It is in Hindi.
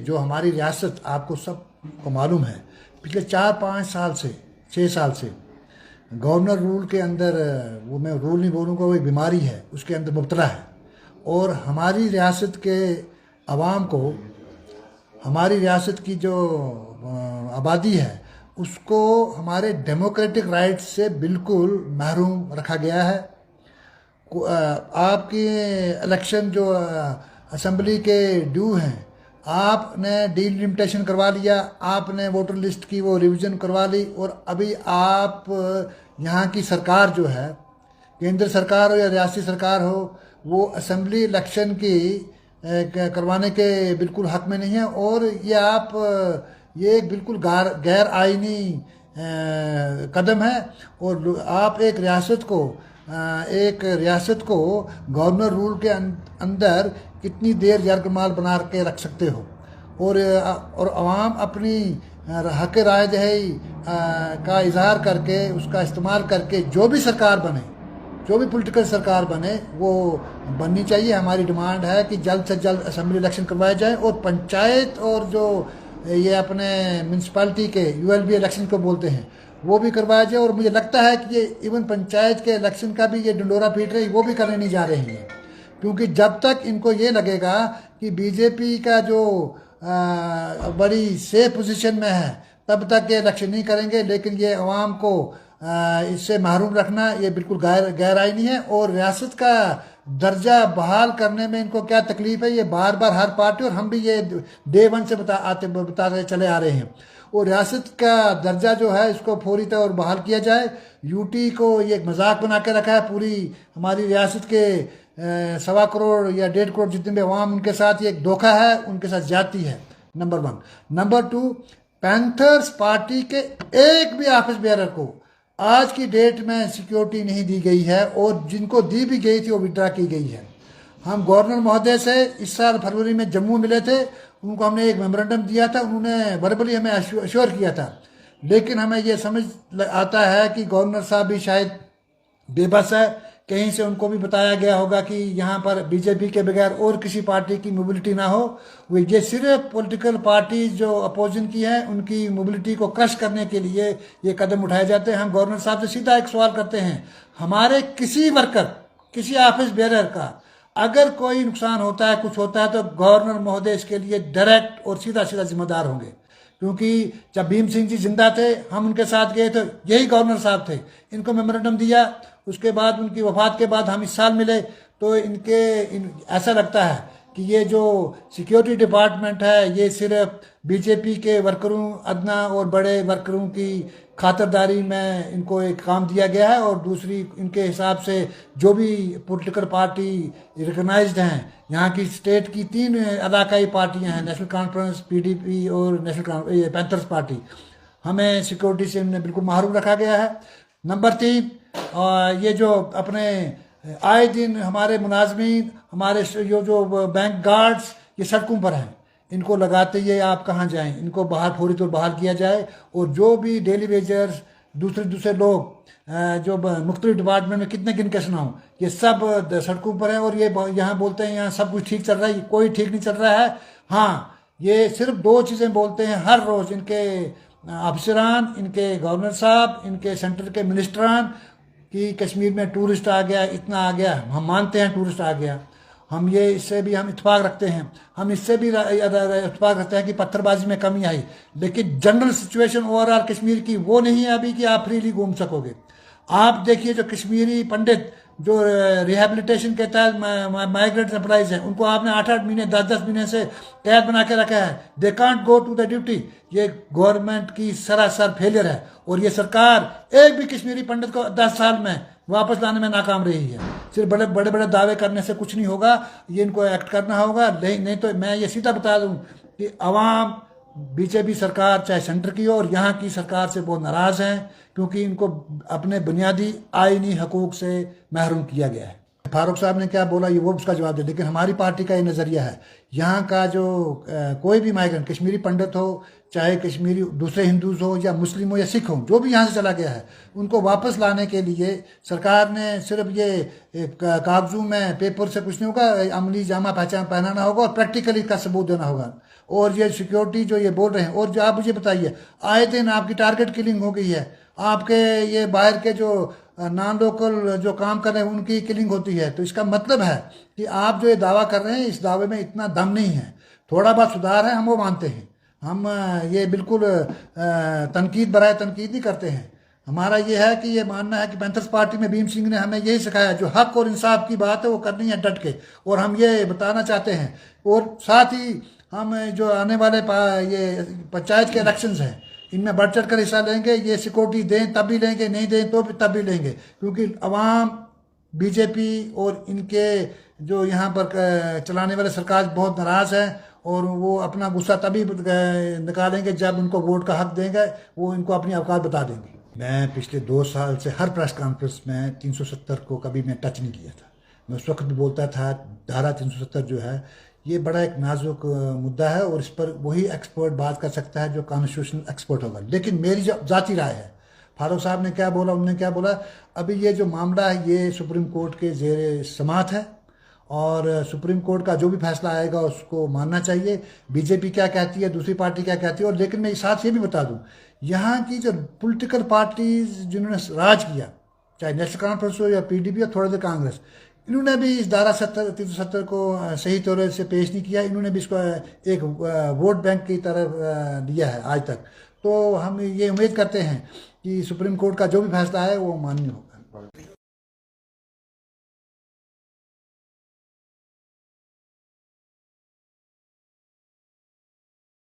जो हमारी रियासत आपको सबको मालूम है, पिछले 4-5 साल से 6 साल से गवर्नर रूल के अंदर, वो मैं रूल नहीं बोलूँगा, वो एक बीमारी है, उसके अंदर मुब्तला है। और हमारी रियासत के अवाम को, हमारी रियासत की जो आबादी है, उसको हमारे डेमोक्रेटिक राइट्स से बिल्कुल महरूम रखा गया है। आपके इलेक्शन जो असेंबली के ड्यू हैं, आपने डिलिमिटेशन करवा लिया, आपने वोटर लिस्ट की वो रिवीजन करवा ली, और अभी आप यहाँ की सरकार जो है, केंद्र सरकार हो या रियासती सरकार हो, वो असेंबली इलेक्शन की करवाने के बिल्कुल हक में नहीं है। और ये आप, ये एक बिल्कुल गैर आइनी कदम है। और आप एक रियासत को गवर्नर रूल के अंदर कितनी देर यरगमाल बना के रख सकते हो। और अवाम अपनी हक राय दही का इजहार करके, उसका इस्तेमाल करके जो भी सरकार बने, जो भी पॉलिटिकल सरकार बने, वो बननी चाहिए। हमारी डिमांड है कि जल्द से जल्द असेंबली इलेक्शन करवाए जाएं, और पंचायत और जो ये अपने म्यूनसिपालिटी के यूएलबी इलेक्शन को बोलते हैं, वो भी करवाया जाए। और मुझे लगता है कि ये इवन पंचायत के इलेक्शन का भी ये डंडोरा पीट रही, वो भी करने नहीं जा रही हैं, क्योंकि जब तक इनको ये लगेगा कि बीजेपी का जो बड़ी सेफ पोजीशन में है, तब तक ये इलेक्शन नहीं करेंगे। लेकिन ये अवाम को इससे महरूम रखना ये बिल्कुल गैर आइनी है। और रियासत का दर्जा बहाल करने में इनको क्या तकलीफ है, ये बार बार हर पार्टी, और हम भी ये डे वन से बताते चले आ रहे हैं। और रियासत का दर्जा जो है, इसको फौरी तौर बहाल किया जाए। यूटी को ये एक मजाक बना के रखा है। पूरी हमारी रियासत के 1.25 करोड़ या 1.5 करोड़ जितने भी अवाम, उनके साथ ये एक धोखा है, उनके साथ ज्यादती है, नंबर 1। नंबर 2, पैंथर्स पार्टी के एक भी ऑफिस बेयरर को आज की डेट में सिक्योरिटी नहीं दी गई है, और जिनको दी भी गई थी वो विड्रा की गई है। हम गवर्नर महोदय से इस साल फरवरी में जम्मू मिले थे, उनको हमने एक मेमोरेंडम दिया था, उन्होंने वर्बली हमें अश्योर किया था। लेकिन हमें ये समझ आता है कि गवर्नर साहब भी शायद बेबस है। कहीं से उनको भी बताया गया होगा कि यहाँ पर बीजेपी के बगैर और किसी पार्टी की मोबिलिटी ना हो। वो ये सिर्फ पॉलिटिकल पार्टी जो अपोजिशन की हैं, उनकी मोबिलिटी को क्रश करने के लिए ये कदम उठाए जाते हैं। हम गवर्नर साहब से सीधा एक सवाल करते हैं, हमारे किसी वर्कर, किसी ऑफिस बेयरर का अगर कोई नुकसान होता है, कुछ होता है, तो गवर्नर महोदय इसके लिए डायरेक्ट और सीधा सीधा जिम्मेदार होंगे। क्योंकि जब भीम सिंह जी जिंदा थे, हम उनके साथ गए तो यही गवर्नर साहब थे, इनको मेमोरेंडम दिया। उसके बाद उनकी वफात के बाद हम इस साल मिले, तो ऐसा लगता है कि ये जो सिक्योरिटी डिपार्टमेंट है, ये सिर्फ बीजेपी के वर्करों, अदना और बड़े वर्करों की खातिरदारी में इनको एक काम दिया गया है। और दूसरी, इनके हिसाब से जो भी पॉलिटिकल पार्टी रिकग्नाइज्ड हैं, यहाँ की स्टेट की 3 इलाकाई पार्टियाँ हैं, नेशनल कॉन्फ्रेंस, पीडीपी और नेशनल पैंथर्स पार्टी, हमें सिक्योरिटी से इन्हें बिल्कुल महरूम रखा गया है। नंबर 3, ये जो अपने आए दिन हमारे मुलाजमीन, हमारे जो बैंक गार्ड्स, ये सड़कों पर हैं, इनको लगाते ये आप कहाँ जाएं, इनको फौरी तौर बहाल किया जाए। और जो भी डेली वेजर्स, दूसरे लोग जो मुख्तलिफ डिपार्टमेंट में कितने गिन के सुनाऊं, ये सब सड़कों पर हैं। और ये यहाँ बोलते हैं यहाँ सब कुछ ठीक चल रहा है, कोई ठीक नहीं चल रहा है। हाँ, ये सिर्फ 2 चीज़ें बोलते हैं हर रोज़, इनके अफसरान, इनके गवर्नर साहब, इनके सेंटर के मिनिस्टरान, कि कश्मीर में टूरिस्ट आ गया, इतना आ गया। हम मानते हैं टूरिस्ट आ गया, हम ये इससे भी हम इत्तेफाक रखते हैं, हम इससे भी इत्तेफाक रखते हैं कि पत्थरबाजी में कमी आई। लेकिन जनरल सिचुएशन ओवरऑल कश्मीर की वो नहीं है अभी कि आप फ्रीली घूम सकोगे। आप देखिए, जो कश्मीरी पंडित जो रिहेबिलिटेशन के तहत माइग्रेंट एम्प्लॉइज हैं, उनको आपने 8-8 महीने, 10-10 महीने से कैद बना के रखा है। They can't go to the duty. ये गवर्नमेंट की सरासर फेलियर है। और ये सरकार एक भी कश्मीरी पंडित को 10 साल में वापस लाने में नाकाम रही है। सिर्फ बड़े बड़े दावे करने से कुछ नहीं होगा, ये इनको एक्ट करना होगा। नहीं तो मैं ये सीधा बता दूं कि अवाम बीजेपी सरकार, चाहे सेंटर की हो और यहाँ की सरकार से बहुत नाराज़ हैं, क्योंकि इनको अपने बुनियादी आईनी हकूक़ से महरूम किया गया है। फारूक साहब ने क्या बोला ये वो उसका जवाब दे, लेकिन हमारी पार्टी का ये नज़रिया है, यहाँ का जो कोई भी माइग्रेंट, कश्मीरी पंडित हो, चाहे कश्मीरी दूसरे हिंदूज हो या मुस्लिम हो या सिख हो, जो भी यहाँ से चला गया है, उनको वापस लाने के लिए सरकार ने सिर्फ ये कागजों में पेपर से कुछ नहीं होगा, अमली जामा पहचान पहनाना होगा और प्रैक्टिकली का सबूत देना होगा। और ये सिक्योरिटी जो ये बोल रहे हैं, और जो आप मुझे बताइए, आए दिन आपकी टारगेट किलिंग हो गई है, आपके ये बाहर के जो नॉन लोकल जो काम कर रहे हैं उनकी किलिंग होती है। तो इसका मतलब है कि आप जो ये दावा कर रहे हैं, इस दावे में इतना दम नहीं है। थोड़ा बहुत सुधार है, हम वो मानते हैं। हम ये बिल्कुल तनकीद बराए तनकीद नहीं करते हैं। हमारा ये है कि ये मानना है कि पैंथर्स पार्टी में भीम सिंह ने हमें यही सिखाया, जो हक और इंसाफ की बात है वो करनी है डट के, और हम ये बताना चाहते हैं। और साथ ही हम जो आने वाले ये पंचायत के इलेक्शंस हैं, इनमें बढ़ चढ़ कर हिस्सा लेंगे। ये सिक्योरिटी दें तब भी लेंगे, नहीं दें तो भी तब भी लेंगे, क्योंकि अवाम बीजेपी और इनके जो यहाँ पर चलाने वाले सरकार बहुत नाराज़ है, और वो अपना गुस्सा तभी निकालेंगे जब उनको वोट का हक देंगे, वो इनको अपनी औकात बता देंगे। मैं पिछले 2 साल से हर प्रेस कॉन्फ्रेंस में 370 को कभी मैं टच नहीं किया था। मैं उस वक्त भी बोलता था धारा 370 जो है ये बड़ा एक नाजुक मुद्दा है, और इस पर वही एक्सपर्ट बात कर सकता है जो कॉन्स्टिट्यूशनल एक्सपर्ट होगा। लेकिन मेरी जो ज़ाती राय है, फारूक साहब ने क्या बोला, उन्होंने क्या बोला, अभी ये जो मामला है ये सुप्रीम कोर्ट के ज़ेर समात है, और सुप्रीम कोर्ट का जो भी फैसला आएगा उसको मानना चाहिए। बीजेपी क्या कहती है, दूसरी पार्टी क्या कहती है। और लेकिन मैं साथ ये भी बता दूं, यहाँ की जो पॉलिटिकल पार्टीज जिन्होंने राज किया, चाहे नेशनल कॉन्फ्रेंस हो या पीडीपी या थोड़ा देर कांग्रेस, इन्होंने भी इस धारा 370 को सही तौर से पेश नहीं किया। इन्होंने भी इसको एक वोट बैंक की तरह लिया है आज तक। तो हम ये उम्मीद करते हैं कि सुप्रीम कोर्ट का जो भी फैसला है वो मान्य होगा।